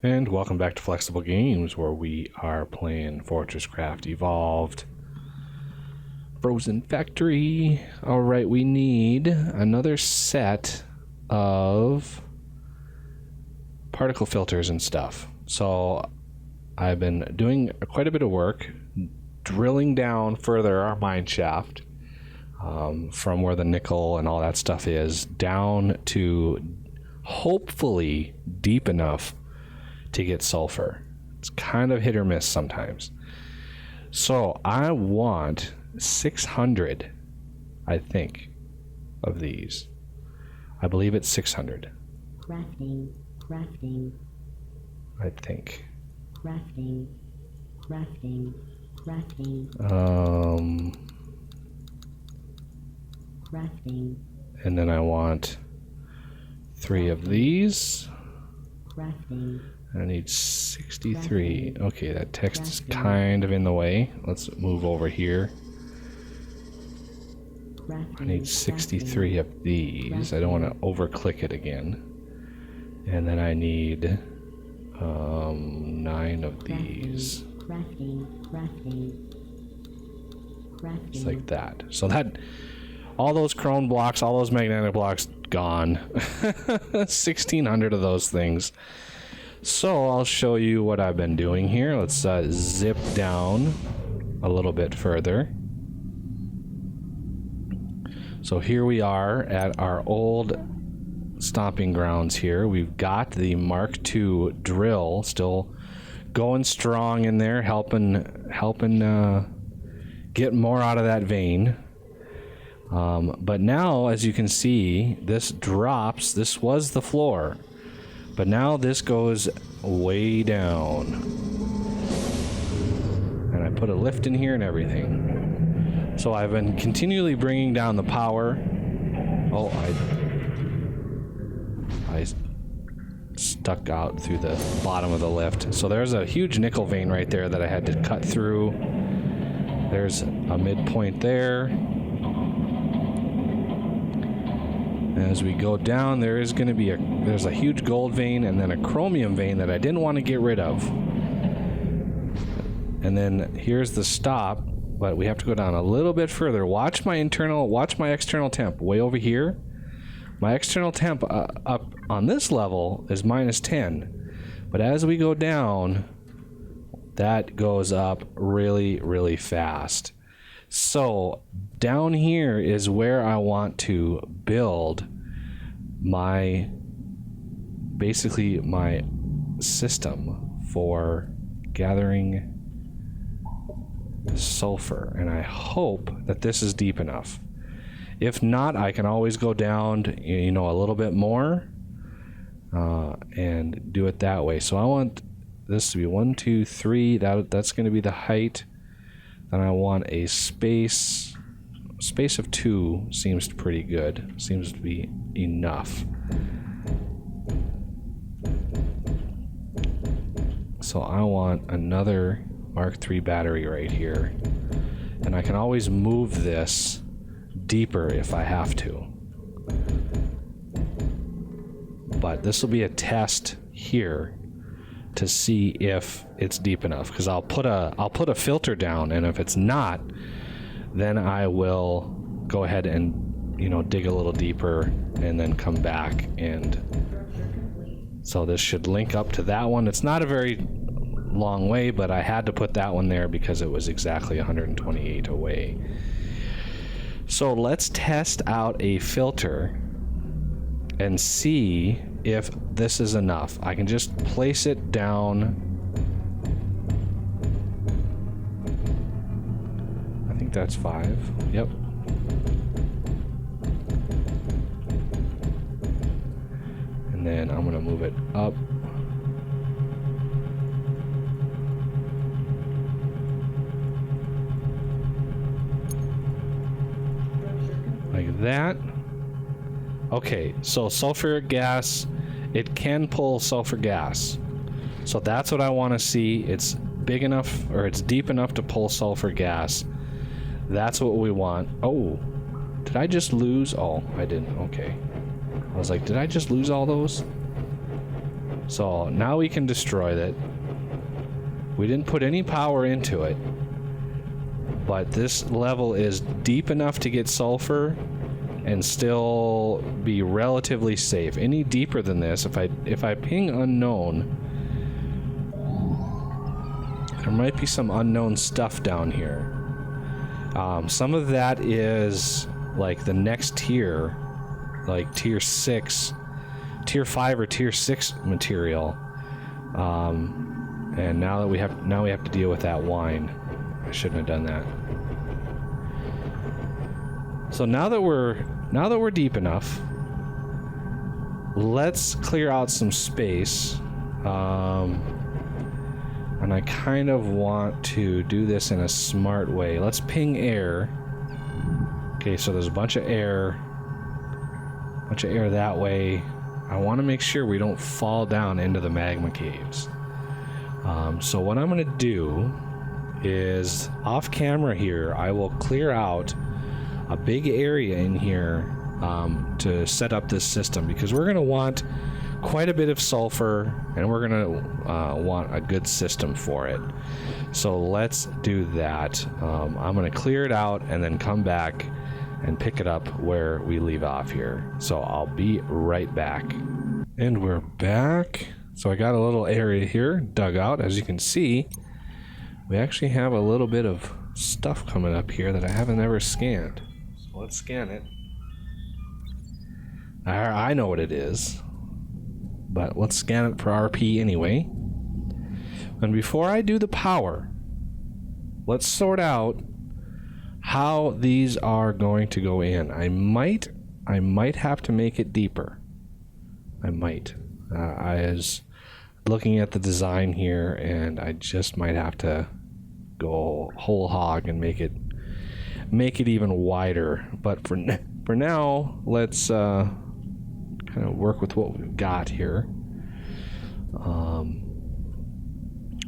And welcome back to Flexible Games, where we are playing FortressCraft Evolved Frozen Factory. Alright, we need another set of particle filters and stuff. So I've been doing quite a bit of work drilling down further our mine shaft from where the nickel and all that stuff is down to hopefully deep enough to get sulfur. It's kind of hit or miss sometimes. So I want 600, I think, of these. I believe it's 600. Crafting. I think. Crafting. And then I want 3 of these. Crafting. I need 63. Okay, that text is kind of in the way. Let's move over here. I need 63 of these. I don't want to overclick it again. And then I need 9 of these. Just like that. So that, all those chrome blocks, all those magnetic blocks, gone. 1,600 of those things. So I'll show you what I've been doing here. Let's zip down a little bit further. So here we are at our old stomping grounds here. We've got the Mark II drill still going strong in there, helping get more out of that vein. But now, as you can see, this drops. This was the floor. But now this goes way down. And I put a lift in here and everything. So I've been continually bringing down the power. Oh, I stuck out through the bottom of the lift. So there's a huge nickel vein right there that I had to cut through. There's a midpoint there. As we go down, there is going to be there's a huge gold vein and then a chromium vein that I didn't want to get rid of. And then here's the stop, but we have to go down a little bit further. Watch my external temp way over here. My external temp up on this level is -10. But as we go down, that goes up really, really fast. So down here is where I want to build basically my system for gathering sulfur, and I hope that this is deep enough. If not, I can always go down, a little bit more and do it that way. So I want this to be 1, 2, 3. That's going to be the height. Then I want a space of 2 seems pretty good. Seems to be enough. So I want another Mark III battery right here. And I can always move this deeper if I have to. But this will be a test here to see if it's deep enough, because I'll put a filter down, and if it's not, then I will go ahead and dig a little deeper and then come back. And so this should link up to that one. It's not a very long way, but I had to put that one there because it was exactly 128 away. So let's test out a filter and see if this is enough. I can just place it down. I think that's 5. Yep. And then I'm gonna move it up. Like that. Okay, so sulfuric gas, it can pull sulfur gas. So that's what I want to see. It's big enough, or it's deep enough to pull sulfur gas. That's what we want. Oh, did I just lose? Oh, I didn't. Okay. I was like, did I just lose all those? So now we can destroy it. We didn't put any power into it, but this level is deep enough to get sulfur and still be relatively safe. Any deeper than this, if I ping unknown, there might be some unknown stuff down here. Some of that is like the next tier, like tier 6, tier 5 or tier 6 material. And now we have to deal with that wine. I shouldn't have done that. So now that we're deep enough, let's clear out some space. And I kind of want to do this in a smart way. Let's ping air. Okay, so there's a bunch of air that way. I want to make sure we don't fall down into the magma caves. So what I'm going to do is, off camera here, I will clear out a big area in here to set up this system, because we're going to want quite a bit of sulfur, and we're going to want a good system for it. So let's do that. I'm going to clear it out and then come back and pick it up where we leave off here. So I'll be right back. And we're back. So I got a little area here dug out. As you can see, we actually have a little bit of stuff coming up here that I haven't ever scanned. So let's scan it. I know what it is, but let's scan it for RP anyway. And before I do the power, let's sort out how these are going to go in. I might have to make it deeper. I might. I was looking at the design here, and I just might have to go whole hog and make it even wider. But for now, let's kind of work with what we've got here.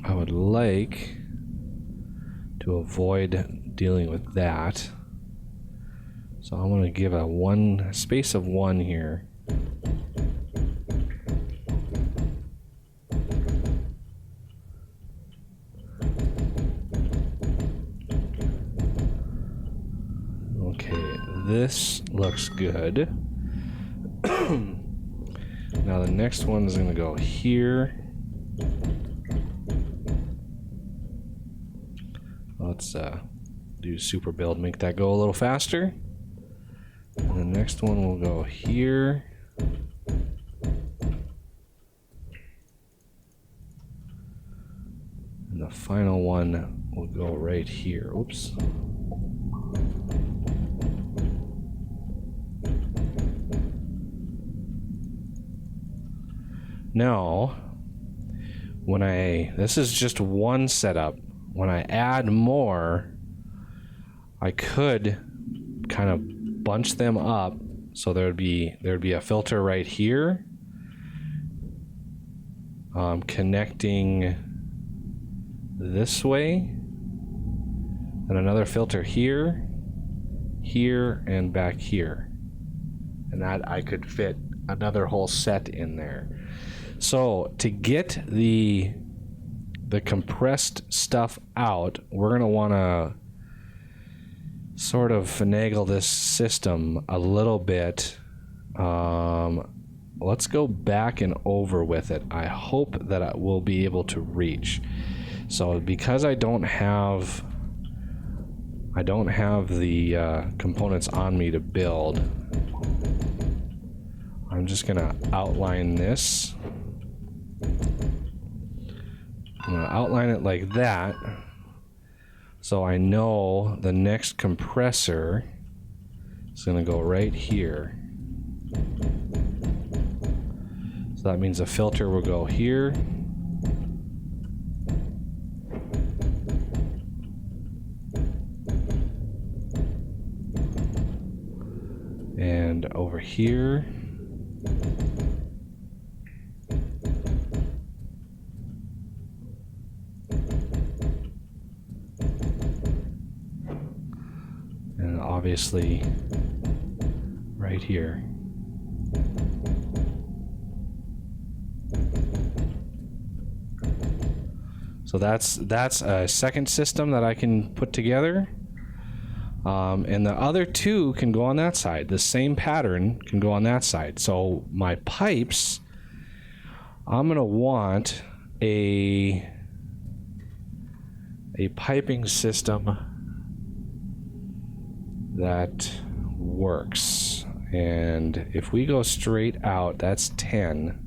I would like to avoid dealing with that, so I'm going to give a space of 1 here. Okay, this looks good. Now the next one is going to go here. Let's do super build, make that go a little faster. And the next one will go here. And the final one will go right here. Oops. Now, this is just one setup. When I add more, I could kind of bunch them up, so there'd be a filter right here, connecting this way, and another filter here, and back here, and that I could fit another whole set in there. So to get the compressed stuff out, we're going to want to sort of finagle this system a little bit. Let's go back and over with it. I hope that I will be able to reach. So because I don't have the components on me to build, I'm just going to outline this. I'm going to outline it like that, so I know the next compressor is going to go right here. So that means a filter will go here. And over here. Obviously right here. So that's a second system that I can put together. And the other two can go on that side. The same pattern can go on that side. So my pipes, I'm gonna want a piping system that works. And if we go straight out, that's 10.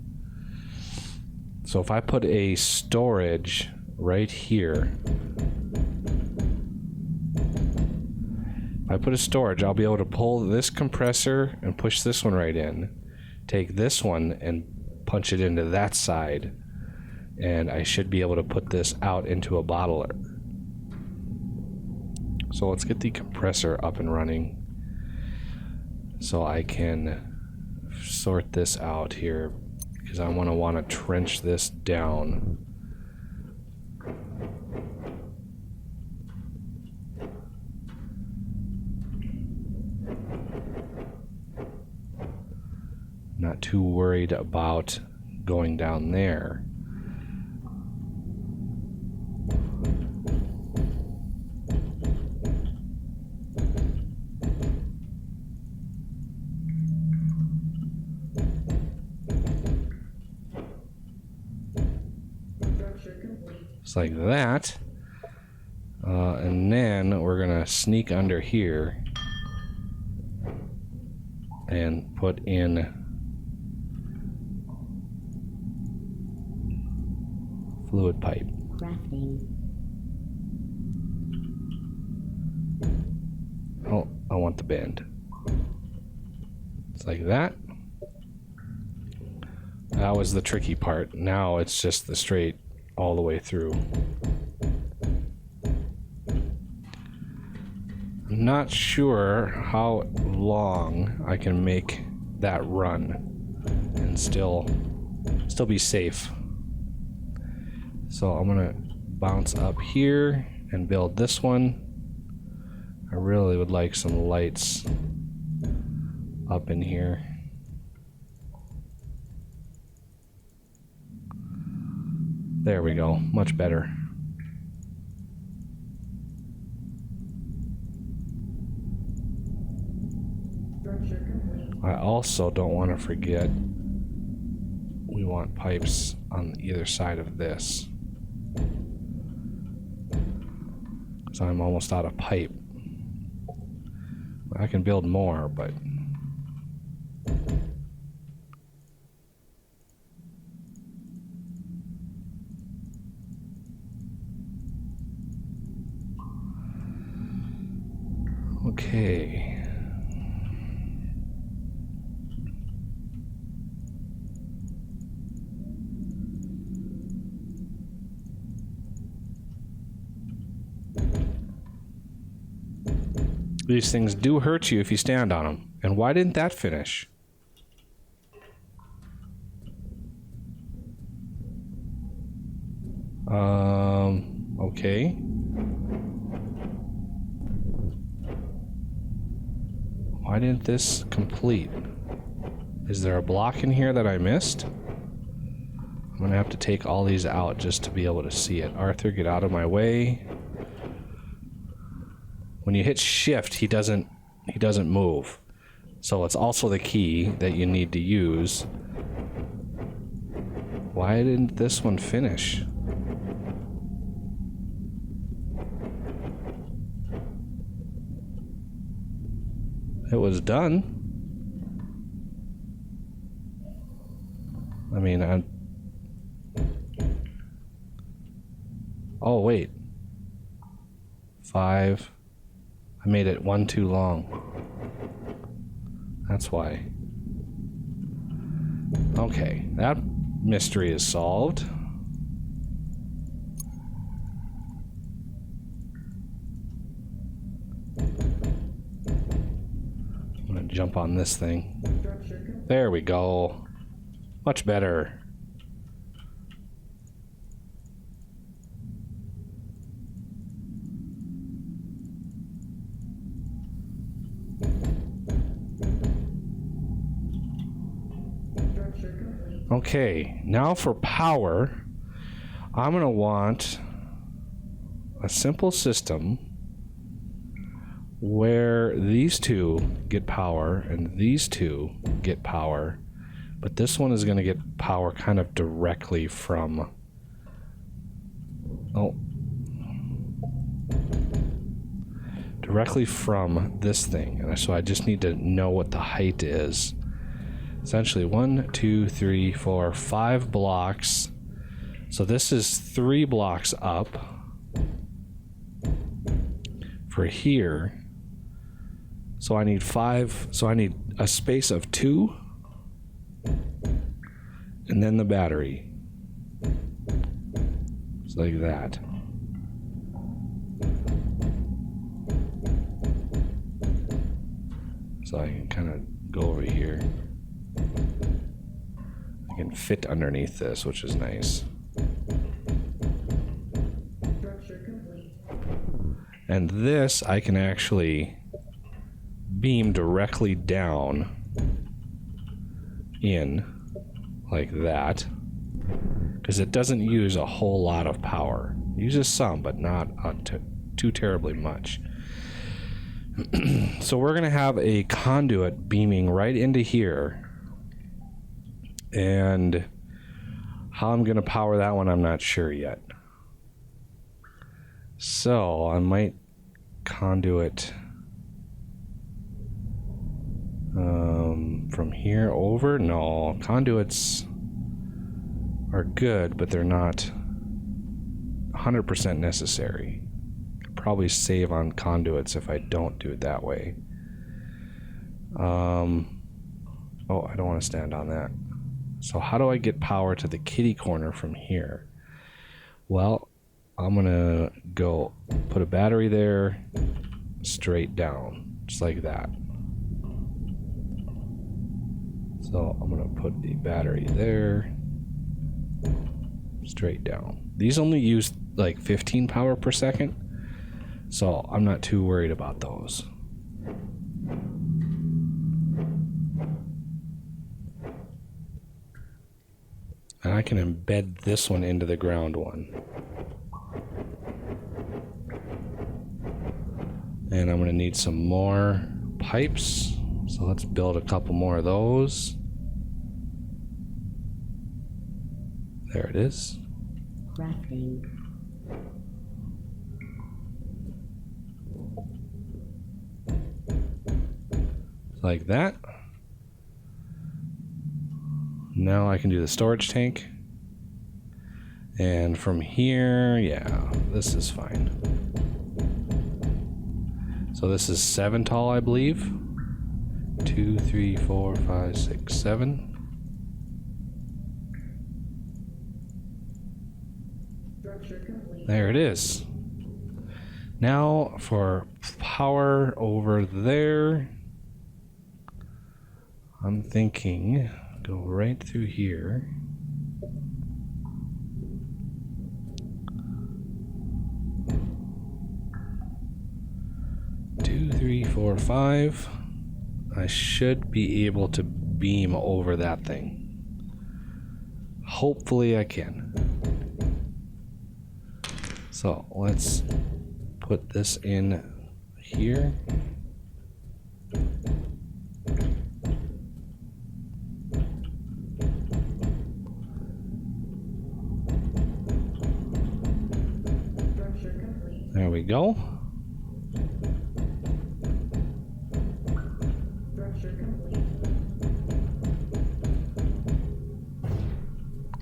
So if I put a storage right here, if I put a storage, I'll be able to pull this compressor and push this one right in, take this one and punch it into that side, and I should be able to put this out into a bottler. So let's get the compressor up and running so I can sort this out here, because I want to trench this down. Not too worried about going down there. Just like that. And then we're gonna sneak under here and put in fluid pipe. Crafting. Oh, I want the bend. It's like that. That was the tricky part. Now it's just the straight all the way through. I'm not sure how long I can make that run and still be safe. So I'm gonna bounce up here and build this one. I really would like some lights up in here. There we go, much better. I also don't want to forget we want pipes on either side of this. So I'm almost out of pipe. I can build more, but okay. These things do hurt you if you stand on them. And why didn't that finish? Okay. Why didn't this complete? Is there a block in here that I missed? I'm gonna have to take all these out just to be able to see it. Arthur, get out of my way. When you hit shift, he doesn't move. So it's also the key that you need to use. Why didn't this one finish? It was done. I mean, oh, wait. 5. I made it one too long. That's why. Okay, that mystery is solved. I'm gonna jump on this thing. There we go. Much better. Okay, now for power, I'm gonna want a simple system where these two get power and these two get power, but this one is going to get power kind of directly from this thing. And so I just need to know what the height is. Essentially 1, 2, 3, 4, 5 blocks. So this is 3 blocks up for here. So I need 5, so I need a space of 2 and then the battery. It's like that. So I can kind of go over here. I can fit underneath this, which is nice. And this I can actually beam directly down in like that, because it doesn't use a whole lot of power. It uses some, but not too terribly much. So we're going to have a conduit beaming right into here, and how I'm going to power that one I'm not sure yet. So I might conduit from here over. No, conduits are good, but they're not 100% necessary. Could probably save on conduits if I don't do it that way. Oh, I don't want to stand on that. So how do I get power to the kitty corner from here? Well, I'm gonna go put a battery there, straight down, just like that. So I'm gonna put the battery there, straight down. These only use like 15 power per second, so I'm not too worried about those. And I can embed this one into the ground one. And I'm going to need some more pipes. So let's build a couple more of those. There it is. Crafting. Like that. Now I can do the storage tank. And from here, yeah, this is fine. So this is 7 tall, I believe. 2, 3, 4, 5, 6, 7. There it is. Now for power over there, I'm thinking go right through here. Two, 3, 4, 5. I should be able to beam over that thing. Hopefully I can. So let's put this in here. There we go.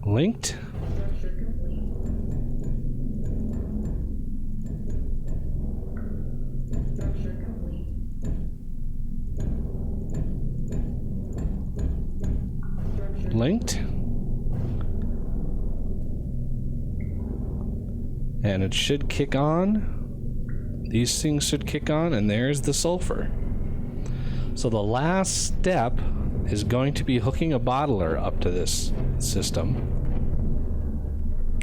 Linked. Linked. And it should kick on. These things should kick on, and there's the sulfur. So the last step is going to be hooking a bottler up to this system,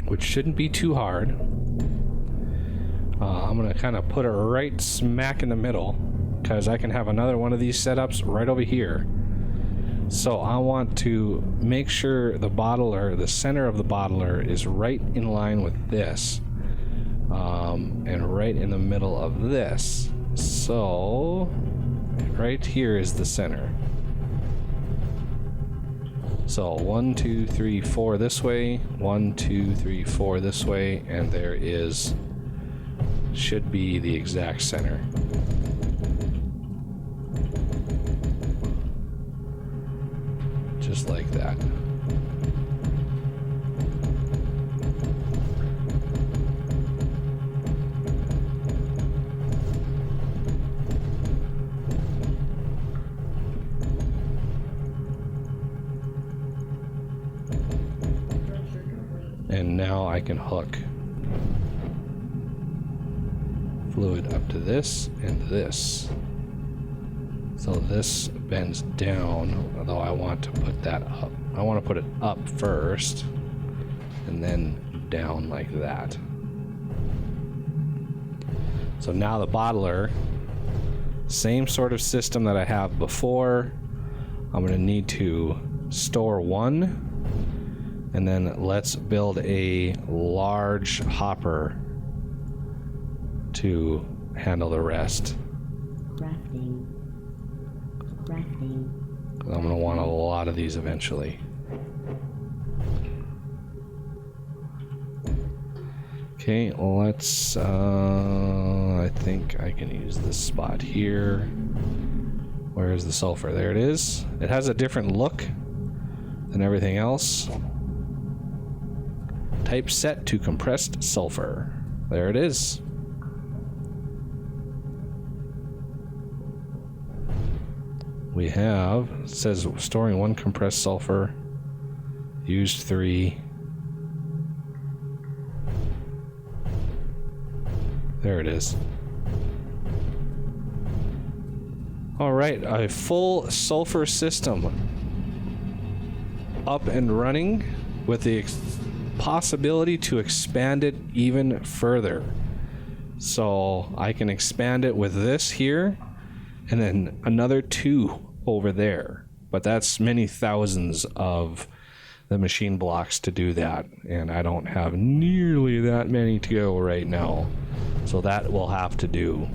which shouldn't be too hard. I'm going to kind of put it right smack in the middle, because I can have another one of these setups right over here. So I want to make sure the bottler, the center of the bottler, is right in line with this. and right in the middle of this. So right here is the center. So 1, 2, 3, 4 this way, 1, 2, 3, 4 this way, and there is, should be the exact center. Just like that. And now I can hook fluid up to this and this. So this bends down, although I want to put that up. I want to put it up first and then down like that. So now the bottler, same sort of system that I have before. I'm going to need to store one. And then let's build a large hopper to handle the rest. Crafting. Crafting. I'm going to want a lot of these eventually. Okay, let's, I think I can use this spot here. Where is the sulfur? There it is. It has a different look than everything else. Type set to compressed sulfur. There it is. We have, it says storing 1 compressed sulfur, used 3. There it is. All right, a full sulfur system up and running with the possibility to expand it even further. So I can expand it with this here and then another 2 over there. But that's many thousands of the machine blocks to do that. And I don't have nearly that many to go right now. So that will have to do.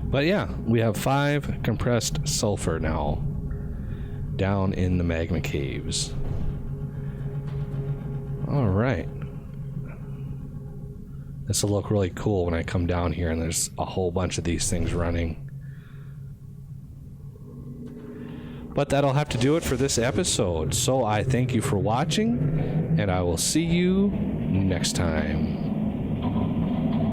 But yeah, we have 5 compressed sulfur now down in the magma caves. All right. This will look really cool when I come down here and there's a whole bunch of these things running. But that'll have to do it for this episode. So I thank you for watching, and I will see you next time.